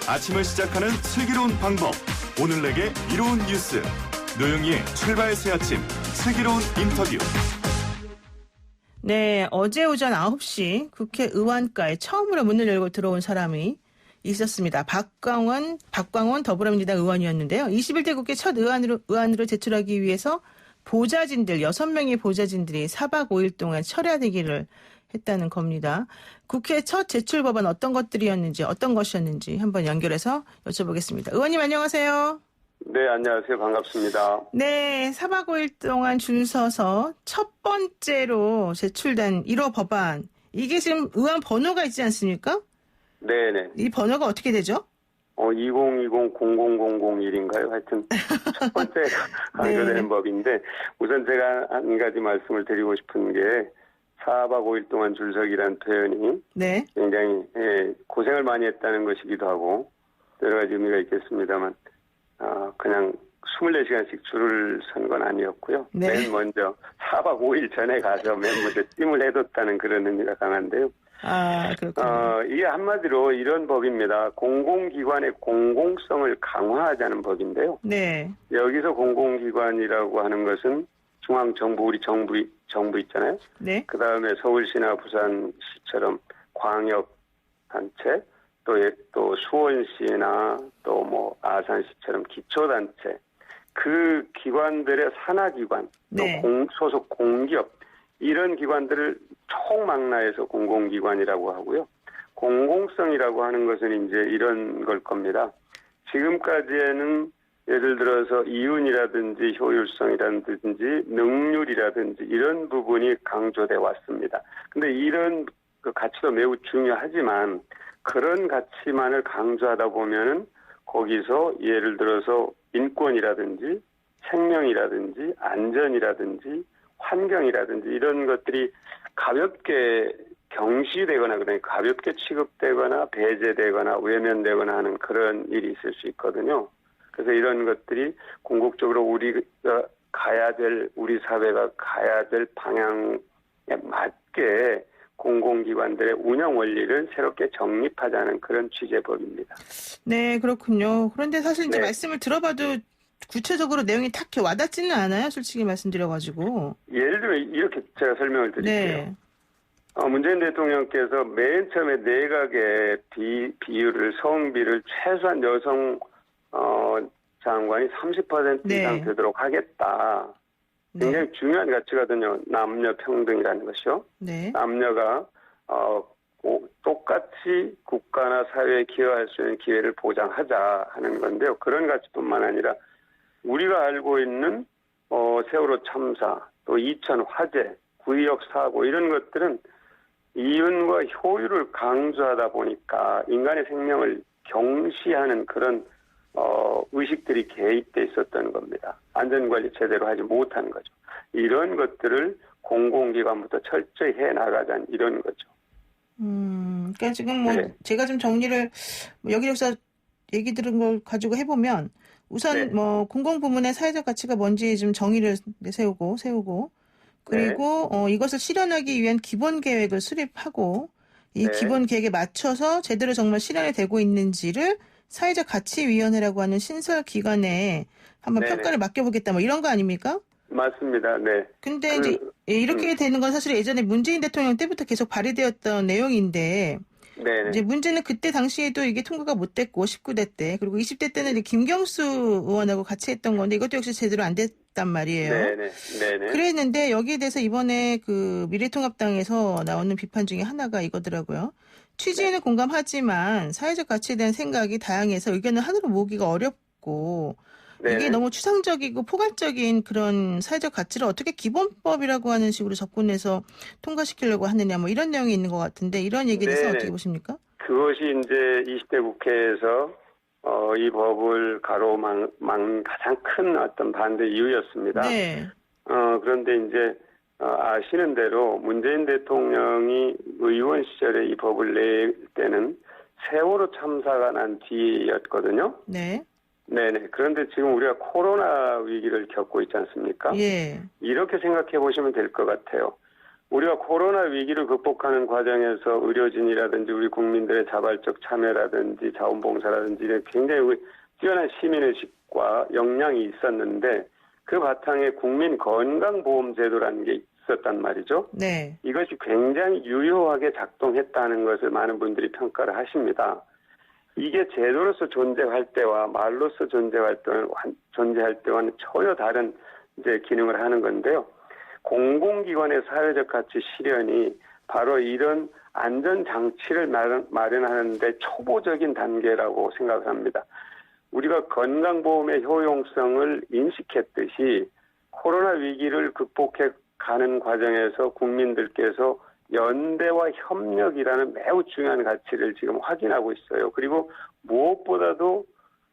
아침을 시작하는 슬기로운 방법. 오늘 내게 이로운 뉴스. 노영희의 출발 새 아침 슬기로운 인터뷰. 네, 어제 오전 9시 국회의원가에 처음으로 문을 열고 들어온 사람이 있었습니다. 박광원 더불어민주당 의원이었는데요. 21대 국회 첫 의안으로 제출하기 위해서 보좌진들, 6명의 보좌진들이 4박 5일 동안 철야대기를 했다는 겁니다. 국회 첫 제출 법안 어떤 것들이었는지, 어떤 것이었는지 한번 연결해서 여쭤보겠습니다. 의원님 안녕하세요. 네, 안녕하세요. 반갑습니다. 네, 4박 5일 동안 줄 서서 첫 번째로 제출된 1호 법안. 이게 지금 의안 번호가 있지 않습니까? 네네. 이 번호가 어떻게 되죠? 2020-0001인가요? 하여튼 첫 번째 강조되는 네. 법인데, 우선 제가 한 가지 말씀을 드리고 싶은 게 4박 5일 동안 줄서기란 표현이 네. 굉장히 고생을 많이 했다는 것이기도 하고 여러 가지 의미가 있겠습니다만 그냥 24시간씩 줄을 선 건 아니었고요. 네. 맨 먼저 4박 5일 전에 가서 맨 먼저 찜을 해뒀다는 그런 의미가 강한데요. 아, 그렇군요. 이게 한마디로 이런 법입니다. 공공기관의 공공성을 강화하자는 법인데요. 네. 여기서 공공기관이라고 하는 것은 중앙정부, 우리 정부 있잖아요. 네. 그 다음에 서울시나 부산시처럼 광역단체, 또 수원시나 또 뭐 아산시처럼 기초단체, 그 기관들의 산하기관, 네. 또 소속 공기업, 이런 기관들을 총망라해서 공공기관이라고 하고요. 공공성이라고 하는 것은 이제 이런 걸 겁니다. 지금까지에는 예를 들어서 이윤이라든지 효율성이라든지 능률이라든지 이런 부분이 강조돼 왔습니다. 근데 이런 그 가치도 매우 중요하지만 그런 가치만을 강조하다 보면은 거기서 예를 들어서 인권이라든지 생명이라든지 안전이라든지 환경이라든지 이런 것들이 가볍게 경시되거나 그러니까 가볍게 취급되거나 배제되거나 외면되거나 하는 그런 일이 있을 수 있거든요. 그래서 이런 것들이 궁극적으로 우리가 가야 될, 우리 사회가 가야 될 방향에 맞게 공공기관들의 운영 원리를 새롭게 정립하자는 그런 취재법입니다. 네, 그렇군요. 그런데 사실 이제 네. 말씀을 들어봐도 구체적으로 내용이 딱 와닿지는 않아요. 솔직히 말씀드려가지고. 예를 들면 이렇게 제가 설명을 드릴게요. 네. 문재인 대통령께서 맨 처음에 내각의 비율을, 성비를 최소한 여성 장관이 30% 네. 이상 되도록 하겠다. 굉장히 중요한 가치거든요. 남녀 평등이라는 것이요. 네. 남녀가 똑같이 국가나 사회에 기여할 수 있는 기회를 보장하자 하는 건데요. 그런 가치뿐만 아니라 우리가 알고 있는 세월호 참사, 또 이천 화재, 9.26 사고 이런 것들은 이윤과 효율을 강조하다 보니까 인간의 생명을 경시하는 그런 의식들이 개입돼 있었던 겁니다. 안전관리 제대로 하지 못한 거죠. 이런 것들을 공공기관부터 철저히 해나가자는 이런 거죠. 그러니까 지금 네. 제가 좀 정리를 여기저기서 얘기 들은 걸 가지고 해보면 우선 네. 공공부문의 사회적 가치가 뭔지 좀 정의를 세우고 그리고 이것을 실현하기 위한 기본 계획을 수립하고 이 네. 기본 계획에 맞춰서 제대로 정말 실현이 되고 있는지를 사회적 가치위원회라고 하는 신설 기관에 한번 네네. 평가를 맡겨보겠다 뭐 이런 거 아닙니까? 맞습니다. 네. 근데 이제 이렇게 되는 건 사실 예전에 문재인 대통령 때부터 계속 발의되었던 내용인데 네. 이제 문제는 그때 당시에도 이게 통과가 못 됐고 19대 때 그리고 20대 때는 이제 김경수 의원하고 같이 했던 건데 이것도 역시 제대로 안 됐단 말이에요. 네네. 그랬는데 여기에 대해서 이번에 그 미래통합당에서 나오는 비판 중에 하나가 이거더라고요. 취지에는 공감하지만 사회적 가치에 대한 생각이 다양해서 의견을 하나로 모으기가 어렵고 이게 네네. 너무 추상적이고 포괄적인 그런 사회적 가치를 어떻게 기본법이라고 하는 식으로 접근해서 통과시키려고 하느냐 뭐 이런 내용이 있는 것 같은데 이런 얘기에 대해서 네네. 어떻게 보십니까? 그것이 이제 20대 국회에서 이 법을 가로막는 가장 큰 어떤 반대 이유였습니다. 네. 그런데 이제 아시는 대로 문재인 대통령이 의원 시절에 이 법을 낼 때는 세월호 참사가 난 뒤였거든요. 네. 네네. 그런데 지금 우리가 코로나 위기를 겪고 있지 않습니까? 예. 이렇게 생각해 보시면 될 것 같아요. 우리가 코로나 위기를 극복하는 과정에서 의료진이라든지 우리 국민들의 자발적 참여라든지 자원봉사라든지 이런 굉장히 뛰어난 시민의식과 역량이 있었는데 그 바탕에 국민건강보험제도라는 게 있었단 말이죠. 네. 이것이 굉장히 유효하게 작동했다는 것을 많은 분들이 평가를 하십니다. 이게 제도로서 존재할 때와 말로서 존재할 때와는 전혀 다른 이제 기능을 하는 건데요. 공공기관의 사회적 가치 실현이 바로 이런 안전장치를 마련하는 데 초보적인 단계라고 생각을 합니다. 우리가 건강보험의 효용성을 인식했듯이 코로나 위기를 극복해 가는 과정에서 국민들께서 연대와 협력이라는 매우 중요한 가치를 지금 확인하고 있어요. 그리고 무엇보다도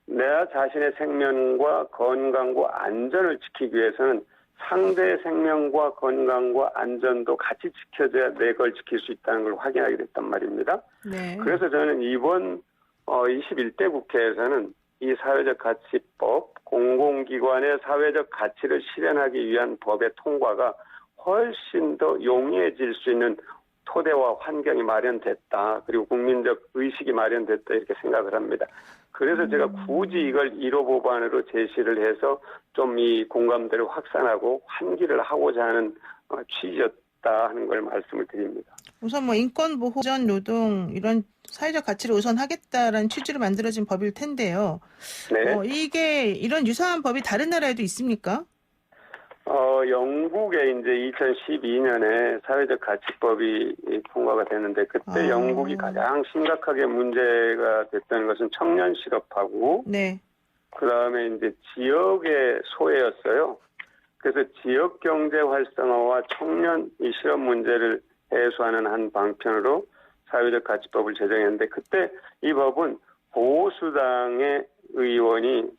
내 자신의 생명과 건강과 안전을 지키기 위해서는 상대의 생명과 건강과 안전도 같이 지켜줘야 내 걸 지킬 수 있다는 걸 확인하게 됐단 말입니다. 네. 그래서 저는 이번 21대 국회에서는 이 사회적 가치법, 공공기관의 사회적 가치를 실현하기 위한 법의 통과가 훨씬 더 용이해질 수 있는 토대와 환경이 마련됐다. 그리고 국민적 의식이 마련됐다 이렇게 생각을 합니다. 그래서 제가 굳이 이걸 1호 법안으로 제시를 해서 좀 이 공감대를 확산하고 환기를 하고자 하는 취지였다 하는 걸 말씀을 드립니다. 우선 뭐 인권보호전 노동 이런 사회적 가치를 우선하겠다라는 취지로 만들어진 법일 텐데요. 네. 이게 이런 유사한 법이 다른 나라에도 있습니까? 영국에 이제 2012년에 사회적 가치법이 통과가 됐는데 그때 영국이 가장 심각하게 문제가 됐던 것은 청년 실업하고 네. 그다음에 이제 지역의 소외였어요. 그래서 지역 경제 활성화와 청년 이 실업 문제를 해소하는 한 방편으로 사회적 가치법을 제정했는데 그때 이 법은 보수당의 의원이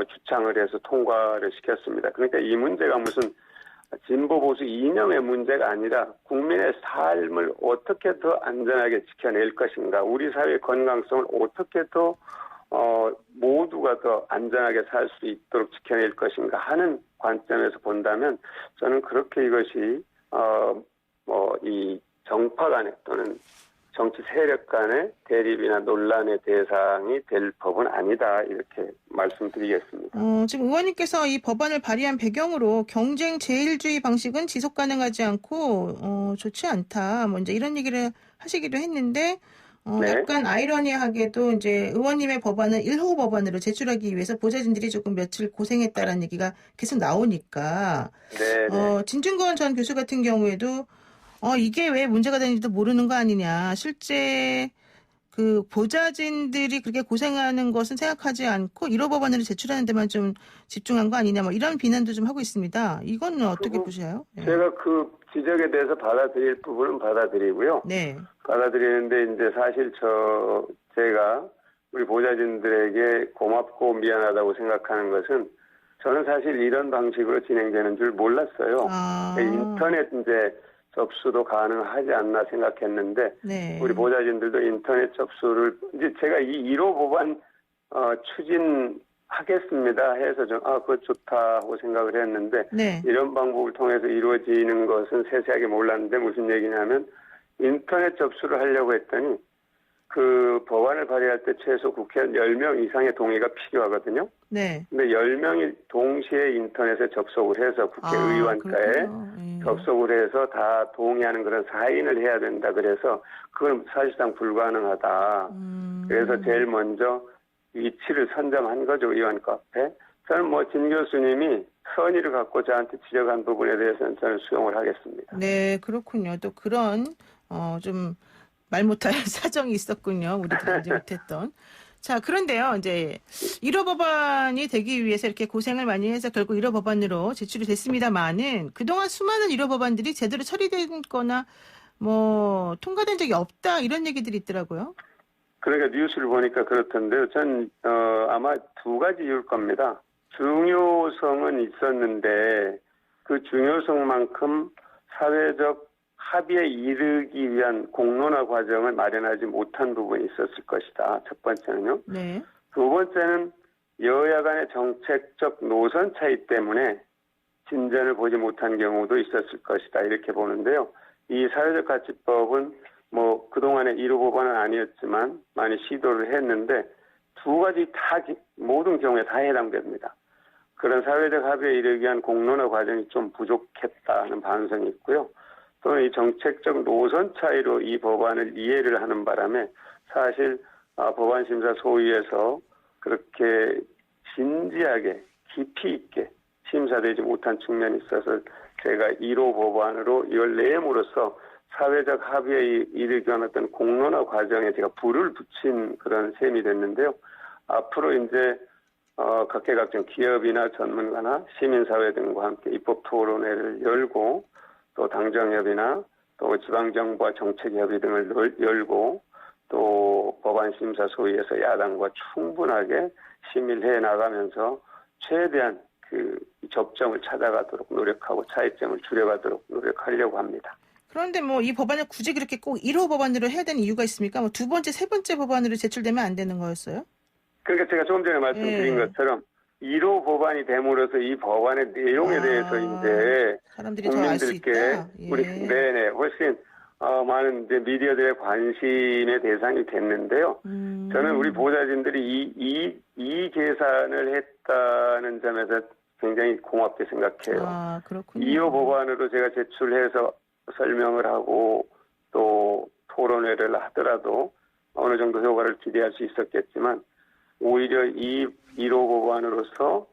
주창을 해서 통과를 시켰습니다. 그러니까 이 문제가 무슨 진보 보수 이념의 문제가 아니라 국민의 삶을 어떻게 더 안전하게 지켜낼 것인가, 우리 사회의 건강성을 어떻게 더 모두가 더 안전하게 살 수 있도록 지켜낼 것인가 하는 관점에서 본다면 저는 그렇게 이것이 이 정파 간의 또는 정치 세력 간의 대립이나 논란의 대상이 될 법은 아니다 이렇게 말씀드리겠습니다. 지금 의원님께서 이 법안을 발의한 배경으로 경쟁 제일주의 방식은 지속 가능하지 않고 좋지 않다. 뭐 이제 이런 얘기를 하시기도 했는데 네. 약간 아이러니하게도 이제 의원님의 법안을 1호 법안으로 제출하기 위해서 보좌진들이 조금 며칠 고생했다라는 얘기가 계속 나오니까 네. 진중권 전 교수 같은 경우에도 이게 왜 문제가 되는지도 모르는 거 아니냐. 실제 그 보좌진들이 그렇게 고생하는 것은 생각하지 않고 1호 법안으로 제출하는 데만 좀 집중한 거 아니냐. 뭐 이런 비난도 좀 하고 있습니다. 이건 어떻게 보세요? 네. 제가 그 지적에 대해서 받아들일 부분은 받아들이고요. 네. 받아들이는데 이제 사실 제가 우리 보좌진들에게 고맙고 미안하다고 생각하는 것은 저는 사실 이런 방식으로 진행되는 줄 몰랐어요. 인터넷 이제 접수도 가능하지 않나 생각했는데 네. 우리 보좌진들도 인터넷 접수를 이제 제가 이 1호 법안 추진하겠습니다 해서 좀 그거 좋다 하고 생각을 했는데 네. 이런 방법을 통해서 이루어지는 것은 세세하게 몰랐는데 무슨 얘기냐면 인터넷 접수를 하려고 했더니 그 법안을 발의할 때 최소 국회의원 10명 이상의 동의가 필요하거든요. 네. 근데 10명이 동시에 인터넷에 접속을 해서 국회의원과에 접속을 해서 다 동의하는 그런 사인을 해야 된다. 그래서 그건 사실상 불가능하다. 그래서 제일 먼저 위치를 선점한 거죠. 의원과 앞에. 저는 뭐 진 교수님이 선의를 갖고 저한테 지적한 부분에 대해서는 저는 수용을 하겠습니다. 네, 그렇군요. 또 그런 좀 말 못할 사정이 있었군요. 우리들이 알지 못했던. 자, 그런데요. 이제 1호 법안이 되기 위해서 이렇게 고생을 많이 해서 결국 1호 법안으로 제출이 됐습니다만은 그동안 수많은 1호 법안들이 제대로 처리된 거나 뭐 통과된 적이 없다 이런 얘기들이 있더라고요. 그러니까 뉴스를 보니까 그렇던데요. 전 아마 두 가지 이유일 겁니다. 중요성은 있었는데 그 중요성만큼 사회적 합의에 이르기 위한 공론화 과정을 마련하지 못한 부분이 있었을 것이다. 첫 번째는요. 네. 두 번째는 여야 간의 정책적 노선 차이 때문에 진전을 보지 못한 경우도 있었을 것이다. 이렇게 보는데요. 이 사회적 가치법은 뭐 그동안의 1호 법안은 아니었지만 많이 시도를 했는데 두 가지 다 모든 경우에 다 해당됩니다. 그런 사회적 합의에 이르기 위한 공론화 과정이 좀 부족했다는 반성이 있고요. 또는 이 정책적 노선 차이로 이 법안을 이해를 하는 바람에 사실 법안심사 소위에서 그렇게 진지하게 깊이 있게 심사되지 못한 측면이 있어서 제가 1호 법안으로 이걸 내므로써 사회적 합의에 이르기 위한 어떤 공론화 과정에 제가 불을 붙인 그런 셈이 됐는데요. 앞으로 이제 각계각층 기업이나 전문가나 시민사회 등과 함께 입법 토론회를 열고 또 당정협의나 또 지방정부와 정책협의 등을 열고 또 법안심사 소위에서 야당과 충분하게 심의해 나가면서 최대한 그 접점을 찾아가도록 노력하고 차이점을 줄여가도록 노력하려고 합니다. 그런데 뭐 이 법안을 굳이 그렇게 꼭 1호 법안으로 해야 되는 이유가 있습니까? 뭐 두 번째, 세 번째 법안으로 제출되면 안 되는 거였어요? 그러니까 제가 조금 전에 말씀드린 것처럼 1호 법안이 됨으로써 이 법안의 내용에 대해서 이제 사람들이 더 알 수 국민들께 있다. 우리 네네 훨씬 많은 이제 미디어들의 관심의 대상이 됐는데요. 저는 우리 보좌진들이 이 계산을 했다는 점에서 굉장히 고맙게 생각해요. 아, 그렇군요. 2호 법안으로 제가 제출해서 설명을 하고 또 토론회를 하더라도 어느 정도 효과를 기대할 수 있었겠지만 오히려 이 1호 법안으로서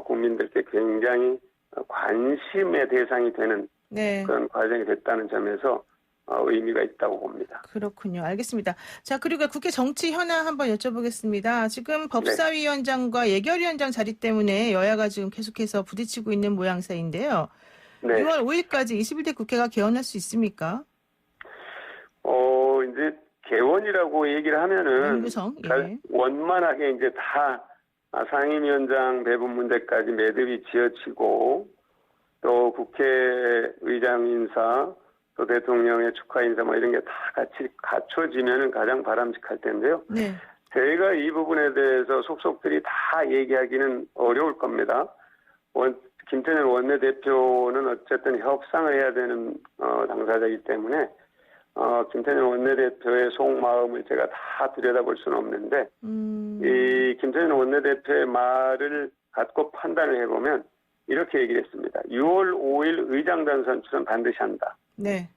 국민들께 굉장히 관심의 대상이 되는 네. 그런 과정이 됐다는 점에서 의미가 있다고 봅니다. 그렇군요. 알겠습니다. 자, 그리고 국회 정치 현안 한번 여쭤보겠습니다. 지금 법사위원장과 예결위원장 자리 때문에 여야가 지금 계속해서 부딪히고 있는 모양새인데요. 네. 6월 5일까지 21대 국회가 개원할 수 있습니까? 이제 개원이라고 얘기를 하면은 연구성, 예. 원만하게 이제 다 상임위원장 배분 문제까지 매듭이 지어지고 또 국회의장 인사 또 대통령의 축하 인사 뭐 이런 게 다 같이 갖춰지면은 가장 바람직할 텐데요. 네. 저희가 이 부분에 대해서 속속들이 다 얘기하기는 어려울 겁니다. 김태년 원내대표는 어쨌든 협상을 해야 되는 당사자이기 때문에 김태년 원내대표의 속마음을 제가 다 들여다볼 수는 없는데 이 김태년 원내대표의 말을 갖고 판단을 해보면 이렇게 얘기를 했습니다. 6월 5일 의장단 선출은 반드시 한다. 네.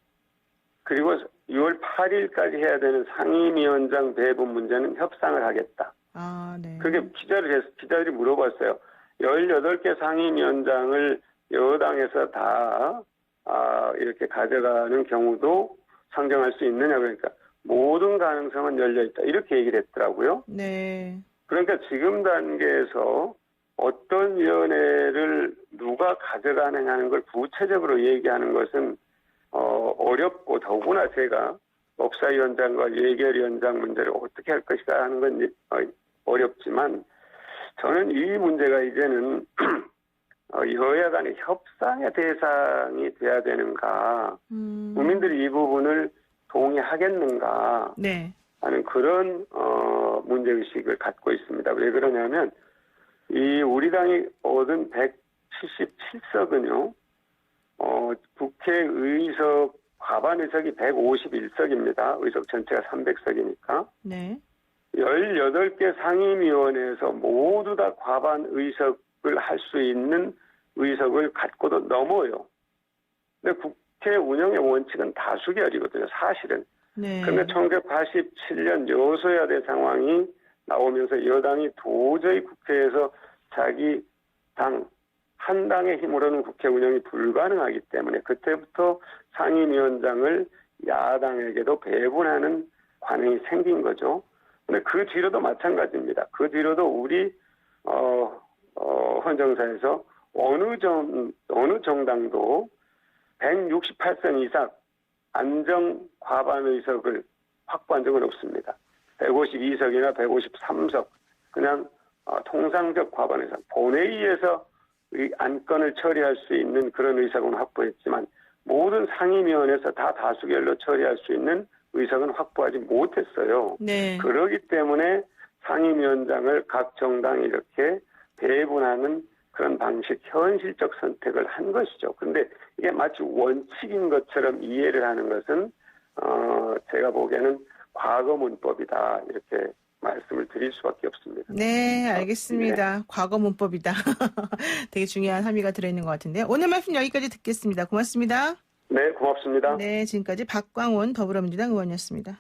그리고 6월 8일까지 해야 되는 상임위원장 배분 문제는 협상을 하겠다. 아, 네. 그게 기자들이 물어봤어요. 18개 상임위원장을 여당에서 다 이렇게 가져가는 경우도 상정할 수 있느냐 그러니까 모든 가능성은 열려있다. 이렇게 얘기를 했더라고요. 네. 그러니까 지금 단계에서 어떤 위원회를 누가 가져가느냐는 걸 구체적으로 얘기하는 것은 어렵고 더구나 제가 법사위원장과 예결위원장 문제를 어떻게 할 것인가 하는 건 어렵지만 저는 이 문제가 이제는 여야 간의 협상의 대상이 돼야 되는가 국민들이 이 부분을 동의하겠는가 네. 하는 그런 문제의식을 갖고 있습니다. 왜 그러냐면 이 우리 당이 얻은 177석은요. 국회의석 과반 의석이 151석입니다. 의석 전체가 300석이니까. 네. 18개 상임위원회에서 모두 다 과반 의석을 할 수 있는 의석을 갖고도 넘어요. 근데 국회 운영의 원칙은 다수결이거든요. 사실은. 네. 그런데 1987년 여소야대 상황이 나오면서 여당이 도저히 국회에서 자기 당 한 당의 힘으로는 국회 운영이 불가능하기 때문에 그때부터 상임위원장을 야당에게도 배분하는 관행이 생긴 거죠. 근데 그 뒤로도 마찬가지입니다. 그 뒤로도 우리 헌정사에서 어느 정당도 168석 이상 안정 과반 의석을 확보한 적은 없습니다. 152석이나 153석 그냥 통상적 과반 의석 본회의에서 안건을 처리할 수 있는 그런 의석은 확보했지만 모든 상임위원회에서 다 다수결로 처리할 수 있는 의석은 확보하지 못했어요. 네. 그렇기 때문에 상임위원장을 각 정당이 이렇게 배분하는 그런 방식, 현실적 선택을 한 것이죠. 그런데 이게 마치 원칙인 것처럼 이해를 하는 것은 제가 보기에는 과거 문법이다 이렇게 말씀을 드릴 수밖에 없습니다. 네, 알겠습니다. 네. 과거 문법이다. 되게 중요한 함의가 들어있는 것 같은데요. 오늘 말씀 여기까지 듣겠습니다. 고맙습니다. 네, 고맙습니다. 네, 지금까지 박광온 더불어민주당 의원이었습니다.